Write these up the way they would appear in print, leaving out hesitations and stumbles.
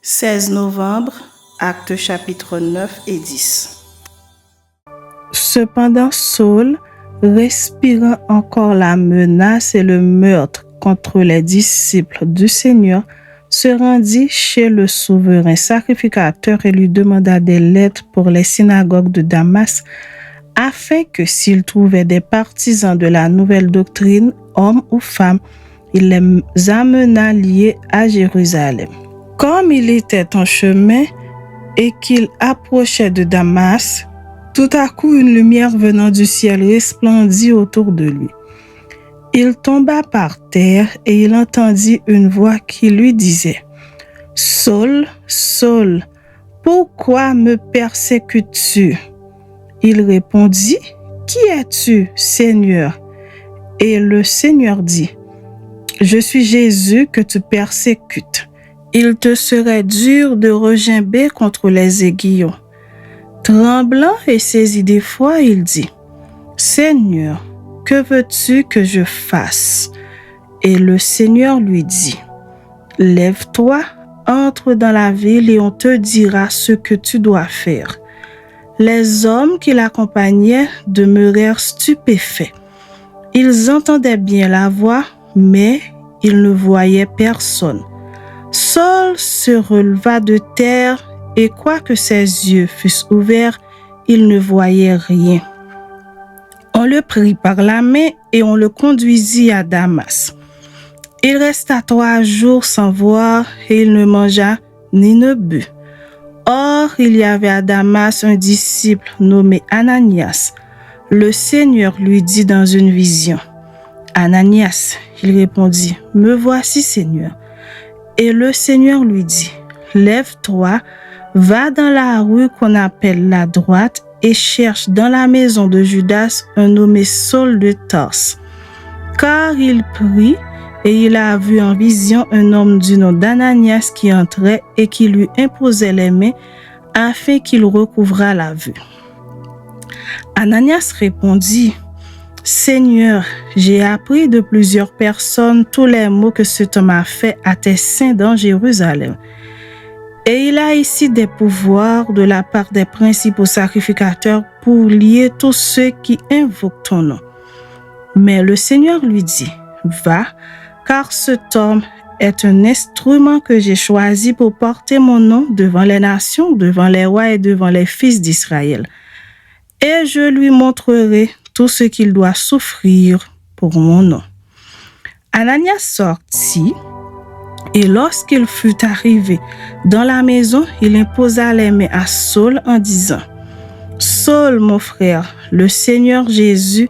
16 novembre, Actes chapitre 9 et 10. Cependant, Saul, respirant encore la menace et le meurtre contre les disciples du Seigneur, se rendit chez le souverain sacrificateur et lui demanda des lettres pour les synagogues de Damas, afin que s'il trouvait des partisans de la nouvelle doctrine, hommes ou femmes, il les amena liés à Jérusalem. Comme il était en chemin et qu'il approchait de Damas, tout à coup une lumière venant du ciel resplendit autour de lui. Il tomba par terre et il entendit une voix qui lui disait « Saul, Saul, pourquoi me persécutes-tu » Il répondit « Qui es-tu, Seigneur » Et le Seigneur dit « Je suis Jésus que tu persécutes. Il te serait dur de regimber contre les aiguillons. » Tremblant et saisi d'effroi, il dit « Seigneur, que veux-tu que je fasse ?» Et le Seigneur lui dit « Lève-toi, entre dans la ville et on te dira ce que tu dois faire. » Les hommes qui l'accompagnaient demeurèrent stupéfaits. Ils entendaient bien la voix, mais ils ne voyaient personne. Saul se releva de terre et quoique ses yeux fussent ouverts, il ne voyait rien. On le prit par la main et on le conduisit à Damas. Il resta 3 jours sans voir et il ne mangea ni ne but. Or, il y avait à Damas un disciple nommé Ananias. Le Seigneur lui dit dans une vision, « Ananias » Il répondit, « Me voici, Seigneur. » Et le Seigneur lui dit, « Lève-toi, va dans la rue qu'on appelle la droite et cherche dans la maison de Judas un nommé Saul de Tarse. Car il prie et il a vu en vision un homme du nom d'Ananias qui entrait et qui lui imposait les mains afin qu'il recouvrât la vue. » Ananias répondit, « Seigneur, j'ai appris de plusieurs personnes tous les maux que cet homme a fait à tes saints dans Jérusalem. Et il a ici des pouvoirs de la part des principaux sacrificateurs pour lier tous ceux qui invoquent ton nom. » Mais le Seigneur lui dit, « Va, car cet homme est un instrument que j'ai choisi pour porter mon nom devant les nations, devant les rois et devant les fils d'Israël. Et je lui montrerai tout ce qu'il doit souffrir pour mon nom. » Ananias sortit, et lorsqu'il fut arrivé dans la maison, il imposa les mains à Saul en disant, « Saul, mon frère, le Seigneur Jésus,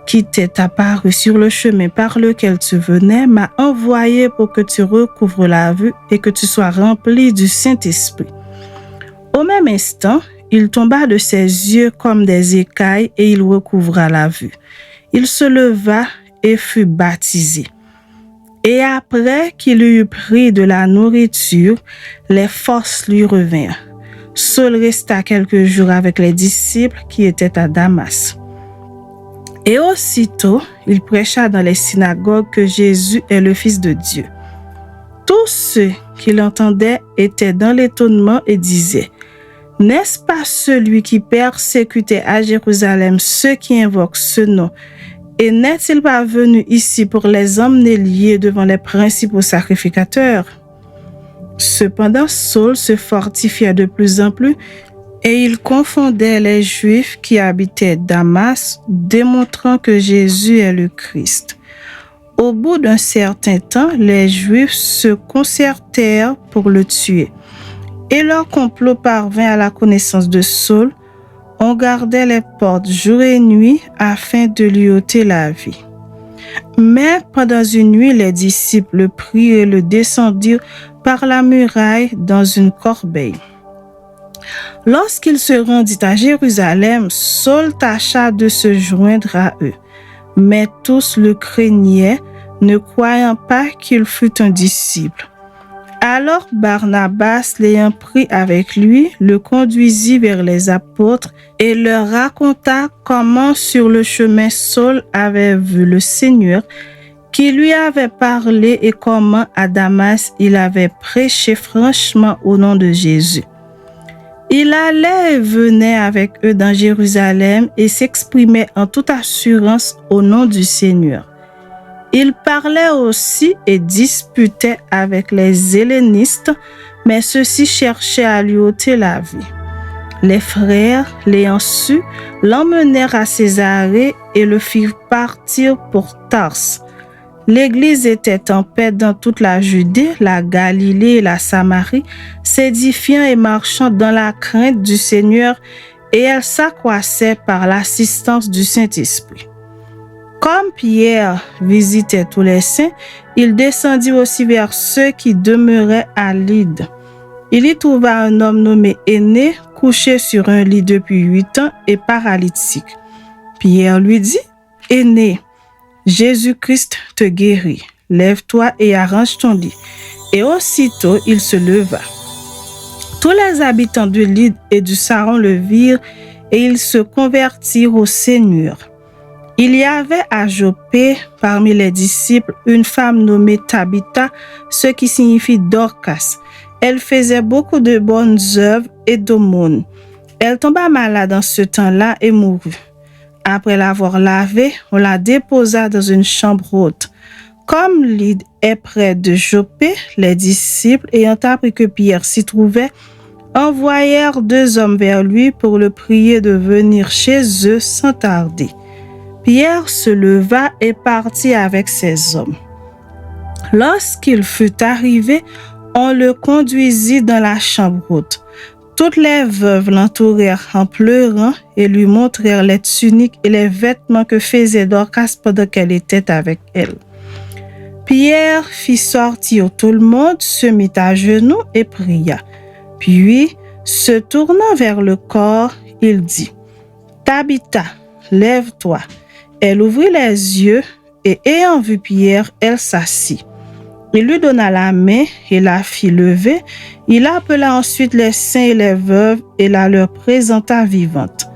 qui t'est apparu sur le chemin par lequel tu venais, m'a envoyé pour que tu recouvres la vue et que tu sois rempli du Saint-Esprit. » Au même instant, il tomba de ses yeux comme des écailles et il recouvra la vue. Il se leva et fut baptisé. Et après qu'il eut pris de la nourriture, les forces lui revinrent. Saul resta quelques jours avec les disciples qui étaient à Damas. Et aussitôt, il prêcha dans les synagogues que Jésus est le Fils de Dieu. Tous ceux qui l'entendaient étaient dans l'étonnement et disaient, « N'est-ce pas celui qui persécutait à Jérusalem ceux qui invoquent ce nom? Et n'est-il pas venu ici pour les emmener liés devant les principaux sacrificateurs? » Cependant, Saul se fortifiait de plus en plus et il confondait les Juifs qui habitaient Damas, démontrant que Jésus est le Christ. Au bout d'un certain temps, les Juifs se concertèrent pour le tuer. Et leur complot parvint à la connaissance de Saul. On gardait les portes jour et nuit afin de lui ôter la vie. Mais pendant une nuit, les disciples le prirent et le descendirent par la muraille dans une corbeille. Lorsqu'il se rendit à Jérusalem, Saul tâcha de se joindre à eux. Mais tous le craignaient, ne croyant pas qu'il fût un disciple. Alors Barnabas, l'ayant pris avec lui, le conduisit vers les apôtres et leur raconta comment sur le chemin Saul avait vu le Seigneur qui lui avait parlé et comment à Damas il avait prêché franchement au nom de Jésus. Il allait et venait avec eux dans Jérusalem et s'exprimait en toute assurance au nom du Seigneur. Il parlait aussi et disputait avec les hellénistes, mais ceux-ci cherchaient à lui ôter la vie. Les frères, l'ayant su, l'emmenèrent à Césarée et le firent partir pour Tarse. L'Église était en paix dans toute la Judée, la Galilée et la Samarie, s'édifiant et marchant dans la crainte du Seigneur, et elle s'accroissait par l'assistance du Saint-Esprit. Comme Pierre visitait tous les saints, il descendit aussi vers ceux qui demeuraient à Lyde. Il y trouva un homme nommé Énée, couché sur un lit depuis 8 ans et paralytique. Pierre lui dit, « Énée, Jésus-Christ te guérit. Lève-toi et arrange ton lit. » Et aussitôt, il se leva. Tous les habitants de Lyde et du Saron le virent et ils se convertirent au Seigneur. Il y avait à Joppé, parmi les disciples, une femme nommée Tabitha, ce qui signifie Dorcas. Elle faisait beaucoup de bonnes œuvres et d'aumônes. Elle tomba malade en ce temps-là et mourut. Après l'avoir lavée, on la déposa dans une chambre haute. Comme Lyde est près de Joppé, les disciples, ayant appris que Pierre s'y trouvait, envoyèrent 2 hommes vers lui pour le prier de venir chez eux sans tarder. Pierre se leva et partit avec ces hommes. Lorsqu'il fut arrivé, on le conduisit dans la chambre haute. Toutes les veuves l'entourèrent en pleurant et lui montrèrent les tuniques et les vêtements que faisait Dorcas pendant qu'elle était avec elle. Pierre fit sortir tout le monde, se mit à genoux et pria. Puis, se tournant vers le corps, il dit, « Tabitha, lève-toi. » Elle ouvrit les yeux et ayant vu Pierre, elle s'assit. Il lui donna la main et la fit lever. Il appela ensuite les saints et les veuves et la leur présenta vivante.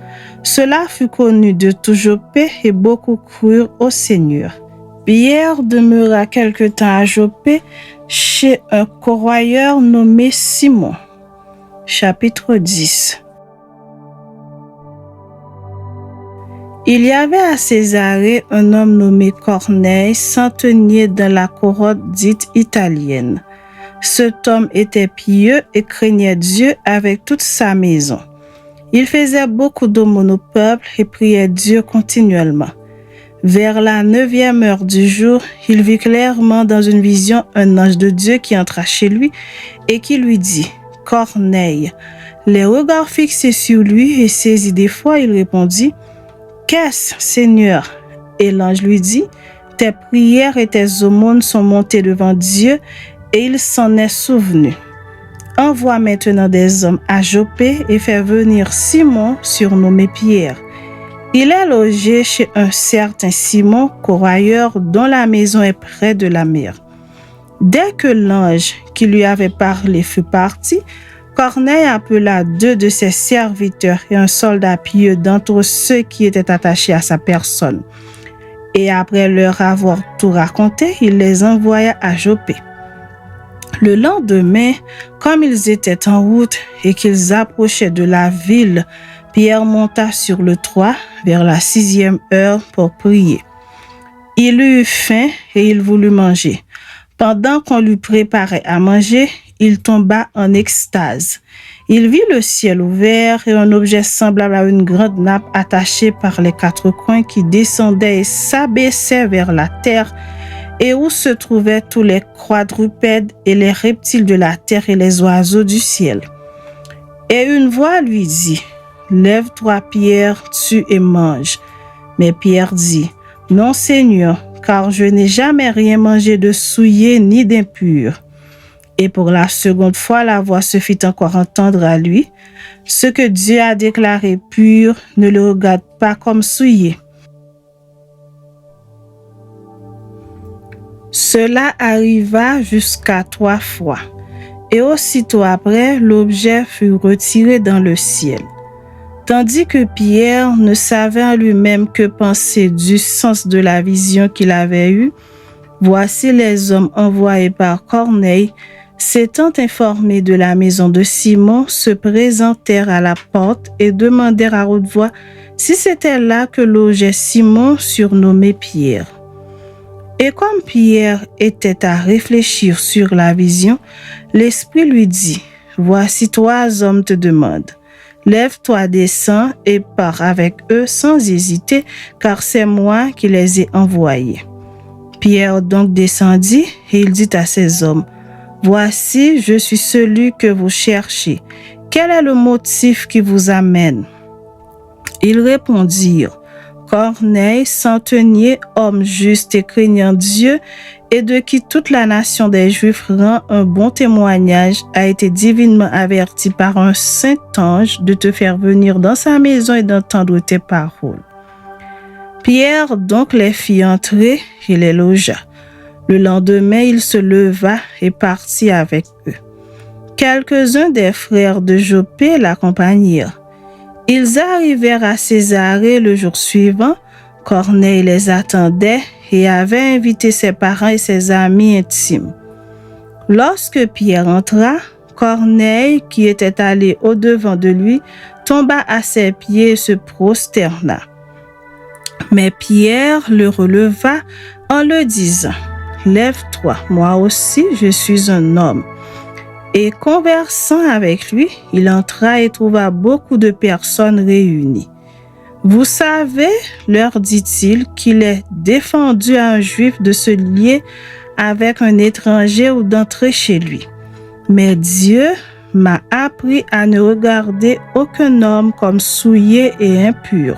Cela fut connu de tout Joppé et beaucoup crurent au Seigneur. Pierre demeura quelque temps à Joppé chez un corroyeur nommé Simon. Chapitre 10. Il y avait à Césarée un homme nommé Corneille, centenier dans la couronne dite italienne. Cet homme était pieux et craignait Dieu avec toute sa maison. Il faisait beaucoup d'aumônes au peuple et priait Dieu continuellement. Vers la 9e heure du jour, il vit clairement dans une vision un ange de Dieu qui entra chez lui et qui lui dit « Corneille ». Les regards fixés sur lui et saisi d'effroi, il répondit « Qu'est-ce, Seigneur ?» Et l'ange lui dit « Tes prières et tes aumônes sont montées devant Dieu et il s'en est souvenu. Envoie maintenant des hommes à Joppé et fais venir Simon, surnommé Pierre. Il est logé chez un certain Simon, corroyeur, dont la maison est près de la mer. » Dès que l'ange qui lui avait parlé fut parti, Corneille appela 2 de ses serviteurs et un soldat pieux d'entre ceux qui étaient attachés à sa personne. Et après leur avoir tout raconté, il les envoya à Joppé. Le lendemain, comme ils étaient en route et qu'ils approchaient de la ville, Pierre monta sur le toit vers la 6e heure pour prier. Il eut faim et il voulut manger. Pendant qu'on lui préparait à manger, il tomba en extase. Il vit le ciel ouvert et un objet semblable à une grande nappe attachée par les 4 coins qui descendait et s'abaissait vers la terre et où se trouvaient tous les quadrupèdes et les reptiles de la terre et les oiseaux du ciel. Et une voix lui dit, « Lève-toi, Pierre, tue et mange. » Mais Pierre dit, « Non, Seigneur, car je n'ai jamais rien mangé de souillé ni d'impur. » Et pour la seconde fois, la voix se fit encore entendre à lui. « Ce que Dieu a déclaré pur, ne le regarde pas comme souillé. » Cela arriva jusqu'à 3 fois. Et aussitôt après, l'objet fut retiré dans le ciel. Tandis que Pierre ne savait en lui-même que penser du sens de la vision qu'il avait eue, Voici les hommes envoyés par Corneille, s'étant informés de la maison de Simon, se présentèrent à la porte et demandèrent à haute voix si c'était là que logeait Simon, surnommé Pierre. Et comme Pierre était à réfléchir sur la vision, l'Esprit lui dit, « Voici 3 hommes te demandent. Lève-toi, descends et pars avec eux sans hésiter, car c'est moi qui les ai envoyés. » Pierre donc descendit et il dit à ces hommes, « Voici, je suis celui que vous cherchez. Quel est le motif qui vous amène? » Ils répondirent, « Corneille, centenier, homme juste et craignant Dieu, et de qui toute la nation des Juifs rend un bon témoignage, a été divinement averti par un saint ange de te faire venir dans sa maison et d'entendre tes paroles. » Pierre donc les fit entrer et les logea. Le lendemain, il se leva et partit avec eux. Quelques-uns des frères de Jopé l'accompagnèrent. Ils arrivèrent à Césarée le jour suivant. Corneille les attendait et avait invité ses parents et ses amis intimes. Lorsque Pierre entra, Corneille, qui était allé au-devant de lui, tomba à ses pieds et se prosterna. Mais Pierre le releva en le disant, « Lève-toi, moi aussi je suis un homme. » Et conversant avec lui, il entra et trouva beaucoup de personnes réunies. « Vous savez, leur dit-il, qu'il est défendu à un juif de se lier avec un étranger ou d'entrer chez lui. Mais Dieu m'a appris à ne regarder aucun homme comme souillé et impur.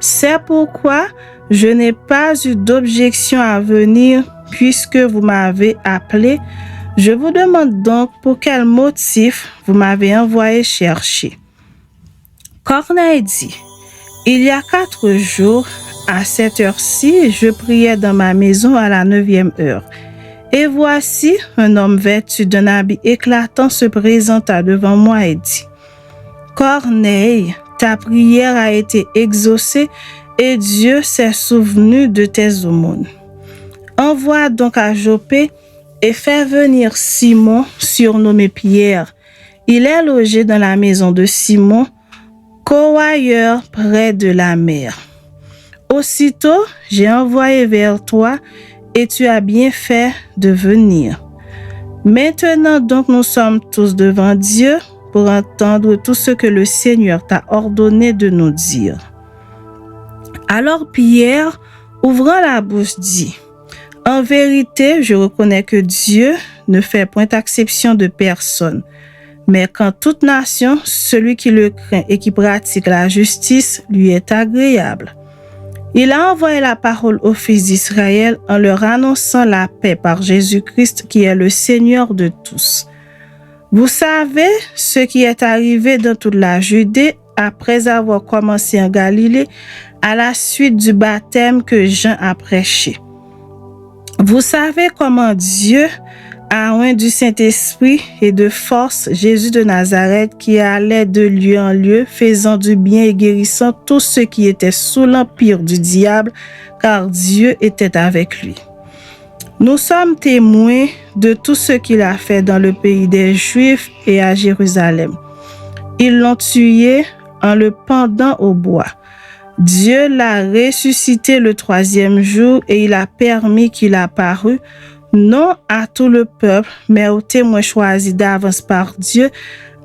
C'est pourquoi je n'ai pas eu d'objection à venir puisque vous m'avez appelé. Je vous demande donc pour quel motif vous m'avez envoyé chercher. » Corneille dit, « Il y a 4 jours, à cette heure-ci, je priais dans ma maison à la 9e heure. Et voici, un homme vêtu d'un habit éclatant se présenta devant moi et dit, « Corneille, ta prière a été exaucée et Dieu s'est souvenu de tes aumônes. Envoie donc à Jopé et fais venir Simon, surnommé Pierre. Il est logé dans la maison de Simon, coailleur près de la mer. Aussitôt, j'ai envoyé vers toi et tu as bien fait de venir. Maintenant donc nous sommes tous devant Dieu pour entendre tout ce que le Seigneur t'a ordonné de nous dire. » Alors Pierre, ouvrant la bouche, dit, « En vérité, je reconnais que Dieu ne fait point exception de personne, mais qu'en toute nation, celui qui le craint et qui pratique la justice lui est agréable. Il a envoyé la parole aux fils d'Israël en leur annonçant la paix par Jésus-Christ qui est le Seigneur de tous. Vous savez ce qui est arrivé dans toute la Judée après avoir commencé en Galilée à la suite du baptême que Jean a prêché. Vous savez comment Dieu a oint du Saint-Esprit et de force Jésus de Nazareth qui allait de lieu en lieu, faisant du bien et guérissant tous ceux qui étaient sous l'empire du diable, car Dieu était avec lui. Nous sommes témoins de tout ce qu'il a fait dans le pays des Juifs et à Jérusalem. Ils l'ont tué en le pendant au bois. Dieu l'a ressuscité le 3e jour et il a permis qu'il apparût non à tout le peuple, mais aux témoins choisis d'avance par Dieu,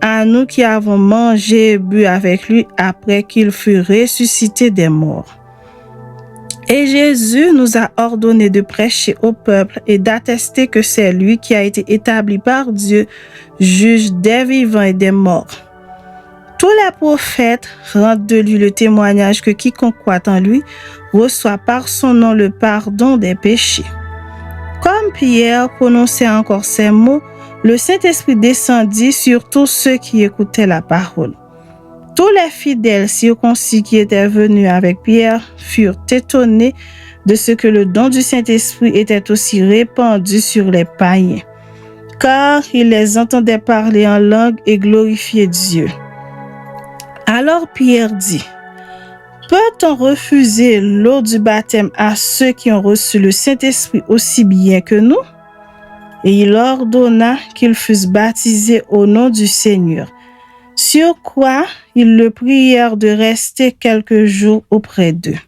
à nous qui avons mangé et bu avec lui après qu'il fut ressuscité des morts. Et Jésus nous a ordonné de prêcher au peuple et d'attester que c'est lui qui a été établi par Dieu, juge des vivants et des morts. Tous les prophètes rendent de lui le témoignage que quiconque croit en lui reçoit par son nom le pardon des péchés. » Comme Pierre prononçait encore ces mots, le Saint-Esprit descendit sur tous ceux qui écoutaient la parole. Tous les fidèles circoncis qui étaient venus avec Pierre furent étonnés de ce que le don du Saint-Esprit était aussi répandu sur les païens, car ils les entendaient parler en langue et glorifier Dieu. Alors Pierre dit, Peut-on refuser l'eau du baptême à ceux qui ont reçu le Saint-Esprit aussi bien que nous? Et il ordonna qu'ils fussent baptisés au nom du Seigneur. Sur quoi ils le prièrent de rester quelques jours auprès d'eux.